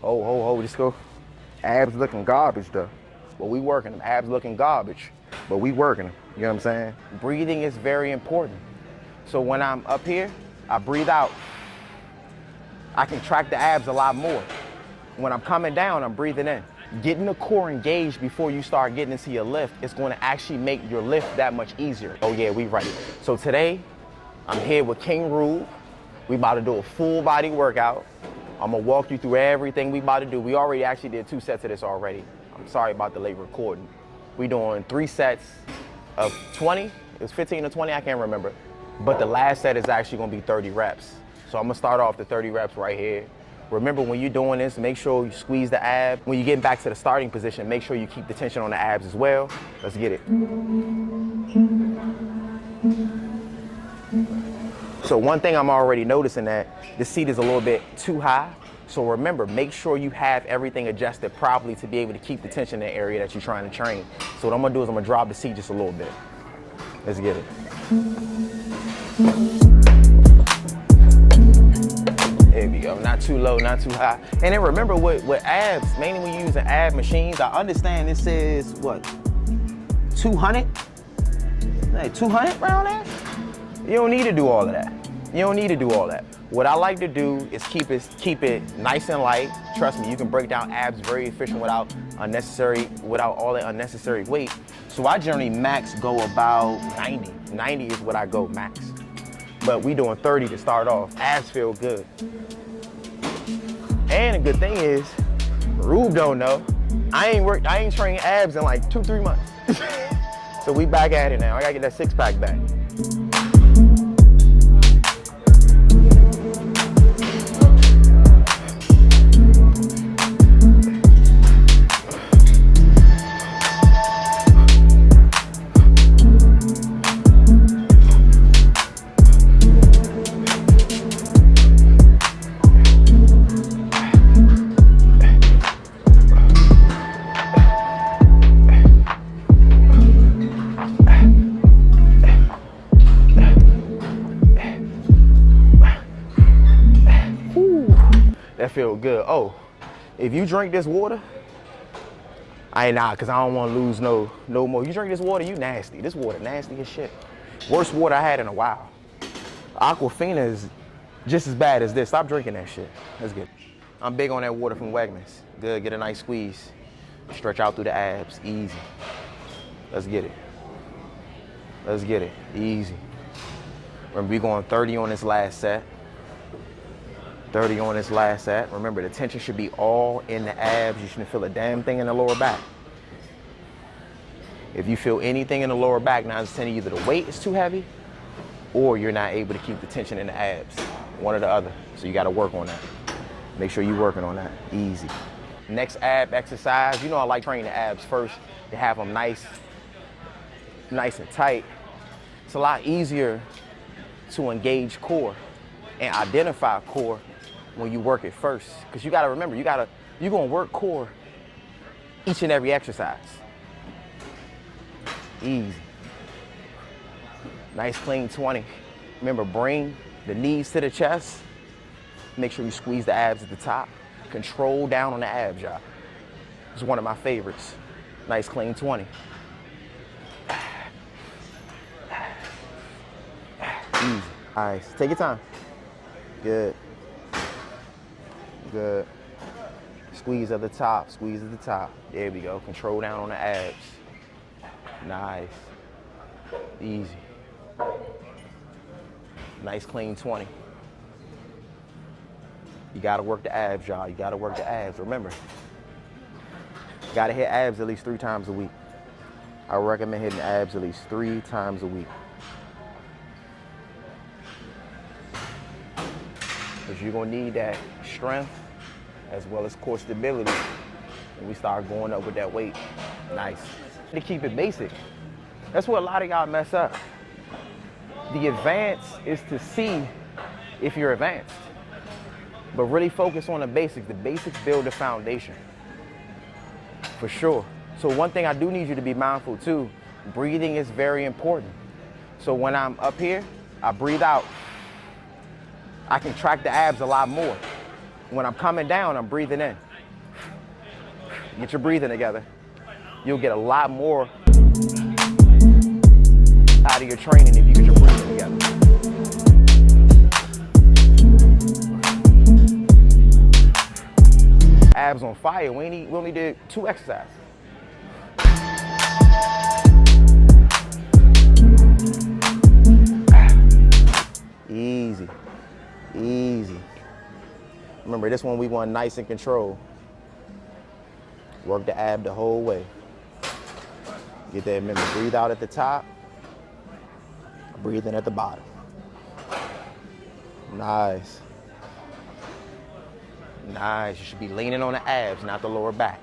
Just go. Abs looking garbage though. But we working them. Abs looking garbage. But we working them. You know what I'm saying? Breathing is very important. So when I'm up here, I breathe out. I contract the abs a lot more. When I'm coming down, I'm breathing in. Getting the core engaged before you start getting into your lift is going to actually make your lift that much easier. Oh yeah, we ready. So today, I'm here with King Rube. We about to do a full body workout. I'm gonna walk you through everything we about to do. We already actually did 2 sets of this already. I'm sorry about the late recording. We doing 3 sets of 20. It was 15 or 20, I can't remember. But the last set is actually gonna be 30 reps. So I'm gonna start off the 30 reps right here. Remember, when you're doing this, make sure you squeeze the ab. When you get back to the starting position, make sure you keep the tension on the abs as well. Let's get it. So one thing I'm already noticing that the seat is a little bit too high. So remember, make sure you have everything adjusted properly to be able to keep the tension in the area that you're trying to train. So what I'm gonna do is I'm gonna drop the seat just a little bit. Let's get it. There we go, not too low, not too high. And then remember with abs, mainly when you're using ab machines, I understand this is what, 200? Like 200 around there? You don't need to do all of that. You don't need to do all that. What I like to do is keep it nice and light. Trust me, you can break down abs very efficient without all that unnecessary weight. So I generally max go about 90. 90 is what I go max. But we doing 30 to start off. Abs feel good. And the good thing is, Rube don't know, I ain't trained abs in like 2-3 months. So we back at it now. I gotta get that 6-pack back. That feel good. Oh, if you drink this water, cause I don't want to lose no more. You drink this water, you nasty. This water nasty as shit. Worst water I had in a while. Aquafina is just as bad as this. Stop drinking that shit. Let's get it. I'm big on that water from Wegmans. Good, get a nice squeeze. Stretch out through the abs, easy. Let's get it. Let's get it, easy. Remember, we going 30 on this last set. 30 on this last set. Remember, the tension should be all in the abs. You shouldn't feel a damn thing in the lower back. If you feel anything in the lower back, now it's telling you either the weight is too heavy or you're not able to keep the tension in the abs. One or the other. So you gotta work on that. Make sure you're working on that, easy. Next ab exercise, you know I like training the abs first to have them nice and tight. It's a lot easier to engage core and identify core when you work it first. Because you gotta remember, you're gonna work core each and every exercise. Easy. Nice clean 20. Remember, bring the knees to the chest. Make sure you squeeze the abs at the top. Control down on the abs, y'all. It's one of my favorites. Nice clean 20. Easy. Nice. Take your time. Good. Good. Squeeze at the top, squeeze at the top. There we go. Control down on the abs. Nice. Easy. Nice clean 20. You gotta work the abs, y'all. You gotta work the abs. Remember, you gotta hit abs at least 3 times a week. I recommend hitting abs at least 3 times a week. Because you're gonna need that strength as well as core stability when we start going up with that weight. Nice. To keep it basic. That's where a lot of y'all mess up. The advance is to see if you're advanced. But really focus on the basics. The basics build the foundation. For sure. So one thing I do need you to be mindful too, breathing is very important. So when I'm up here, I breathe out. I contract the abs a lot more. When I'm coming down, I'm breathing in. Get your breathing together. You'll get a lot more out of your training if you get your breathing together. Abs on fire. We only did 2 exercises. Easy, easy. Remember, this one we want nice and controlled. Work the ab the whole way. Get that, remember, breathe out at the top, breathe in at the bottom. Nice. Nice, you should be leaning on the abs, not the lower back.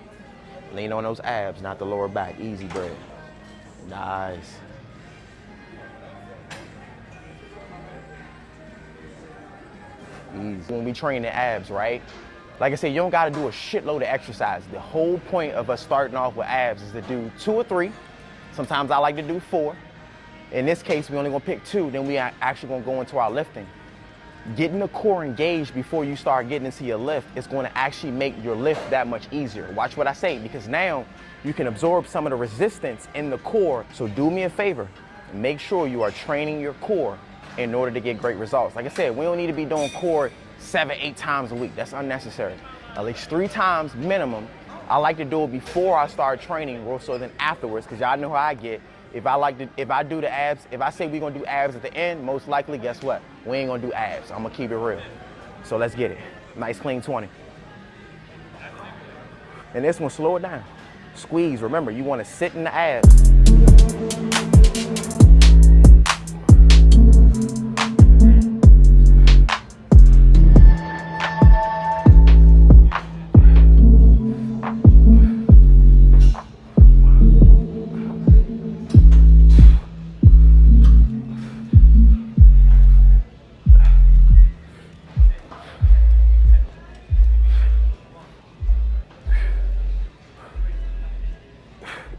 Lean on those abs, not the lower back. Easy, bread. Nice. Easy. When we train the abs, right? Like I said, you don't gotta do a shitload of exercise. The whole point of us starting off with abs is to do 2 or 3. Sometimes I like to do 4. In this case, we only gonna pick 2, then we are actually gonna go into our lifting. Getting the core engaged before you start getting into your lift is gonna actually make your lift that much easier. Watch what I say, because now you can absorb some of the resistance in the core. So do me a favor, make sure you are training your core in order to get great results. Like I said, we don't need to be doing core 7, 8 times a week. That's unnecessary. At least 3 times minimum. I like to do it before I start training more so than afterwards, because y'all know how I get. If I do the abs, if I say we're gonna do abs at the end, most likely, guess what? We ain't gonna do abs. I'm gonna keep it real. So let's get it. Nice clean 20. And this one, slow it down. Squeeze, remember, you wanna sit in the abs.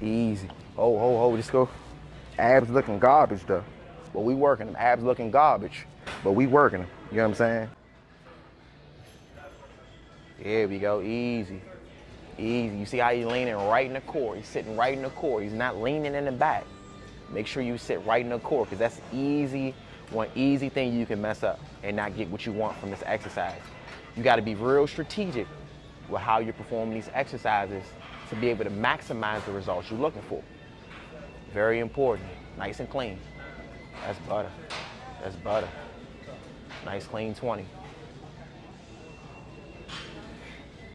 Easy. Oh, just go. Abs looking garbage though. But we working them. Abs looking garbage. But we working them. You know what I'm saying? Here we go. Easy. Easy. You see how he's leaning right in the core. He's sitting right in the core. He's not leaning in the back. Make sure you sit right in the core, because that's easy. One easy thing you can mess up and not get what you want from this exercise. You got to be real strategic with how you perform these exercises to be able to maximize the results you're looking for. Very important. Nice and clean. That's butter. That's butter. Nice clean 20.